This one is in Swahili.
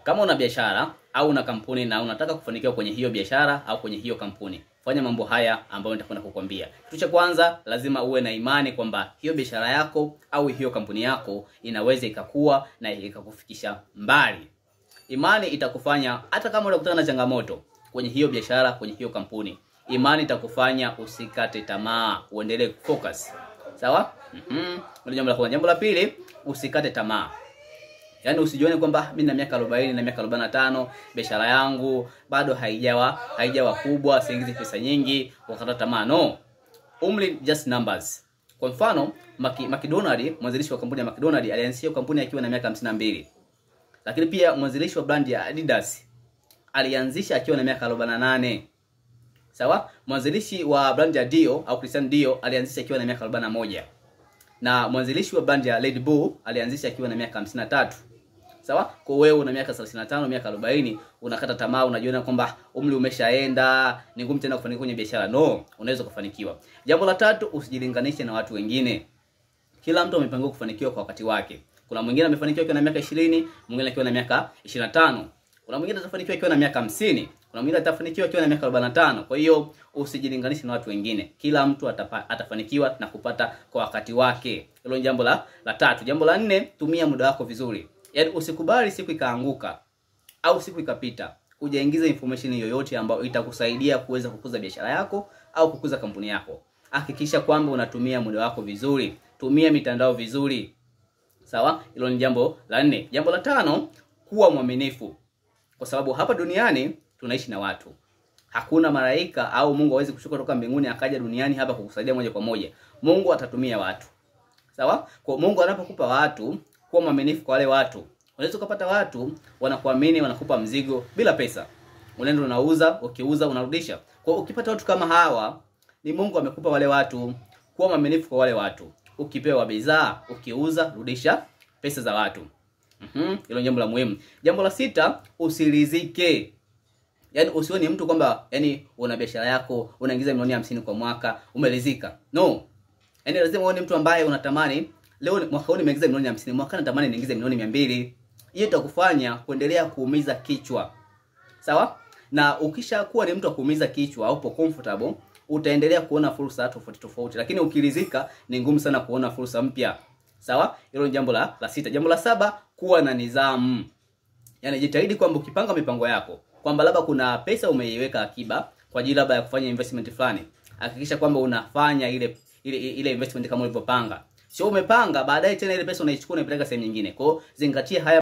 Kama una biashara au una kampuni na unataka kufanikiwa kwenye hiyo biashara au kwenye hiyo kampuni, fanya mambo haya ambayo nitakwenda kukwambia. Kitu cha kwanza, lazima uwe na imani kwamba hiyo biashara yako au hiyo kampuni yako inaweza ikakua na ikakufikisha mbali. Imani itakufanya hata kama unakutana na changamoto kwenye hiyo biashara, kwenye hiyo kampuni, imani itakufanya usikate tamaa, uendelee kufocus. Sawa? Ndio jambo la kwanza. Jambo la pili, usikate tamaa. Yaani usijione kwamba mimi na miaka 40 na miaka 45 biashara yangu bado haijawa kubwa, siingizi pesa nyingi, ukakata tamaa. No. Only just numbers. Kwa mfano, McDonald, mwanzilishi wa kampuni ya McDonald, alianzisha kampuni akiwa na miaka 52. Lakini pia mwanzilishi wa brand ya Adidas alianzisha akiwa na miaka 48. Sawa? Mwanzilishi wa brand ya Dio au Christian Dio alianzisha akiwa na miaka 41. Na mwanzilishi wa brand ya Red Bull alianzisha akiwa na miaka 53. Sawa? Kwa wewe una miaka 35, miaka 40, unakata tamaa, unajiona kwamba umri umeshaenda, ni ngumu tena kufanikiwa kwenye biashara. No, unaweza kufanikiwa. Jambo la tatu, usijilinganishe na watu wengine. Kila mtu amepangiwa kufanikiwa kwa wakati wake. Kuna mwingine amefanikiwa akiwa na miaka 20, mwingine akiwa na miaka 25. Kuna mwingine atafanikiwa akiwa na miaka 50, kuna mwingine atafanikiwa akiwa na miaka 45. Kwa hiyo usijilinganishe na watu wengine. Kila mtu atafanikiwa na kupata kwa wakati wake. Hilo ni jambo la tatu. Jambo la nne, tumia muda wako vizuri. Yaani usikubali siku ikaanguka au siku ikapita hujaingiza information yoyote ambayo itakusaidia kuweza kukuza biashara yako au kukuza kampuni yako. Hakikisha kwamba unatumia muda wako vizuri. Tumia mitandao vizuri. Sawa? Hilo ni jambo la nne. Jambo la tano, kuwa mwaminifu. Kwa sababu hapa duniani tunaishi na watu. Hakuna malaika au Mungu hawezi kushuka kutoka mbinguni akaja duniani hapa kukusaidia moja kwa moja. Mungu atatumia watu. Sawa? Kwa Mungu anapokupa watu, kuwa mwaminifu kwa wale watu. Unaweza kupata watu wanakuamini, wanakupa mzigo bila pesa. Unaenda unauza, ukiuza unarudisha. Kwa ukipata watu kama hawa, ni Mungu amekupa wale watu. Kuwa mwaminifu kwa wale watu. Ukipewa bidhaa, ukiuza, rudisha pesa za watu. Hilo ni jambo la muhimu. Jambo la sita, usiridhike. Yaani usione mtu kwamba yani una biashara yako, unaingiza milioni 50 kwa mwaka, umeridhika. No. Yaani lazima uone mtu ambaye unatamani leo mwaka huu nimeingiza milioni 50, mwaka natamani niingize milioni 200. Hiyo itakufanya kuendelea kuumiza kichwa. Sawa? Na ukishakuwa ni mtu wa kuumiza kichwa au upo comfortable, utaendelea kuona fursa tofauti. Lakini ukiridhika ni ngumu sana kuona fursa mpya. Sawa? Hilo ni jambo la sita. Jambo la saba, kuwa na nidhamu. Yaani jitahidi kwamba ukipanga mipango yako, kwamba labda kuna pesa umeiweka akiba kwa ajili labda ya kufanya investment fulani. Hakikisha kwamba unafanya ile investment kama ulivyopanga. Sio umepanga baadaye tena ile pesa unaichukua unaipeleka sehemu nyingine. Kwa hiyo zingatia haya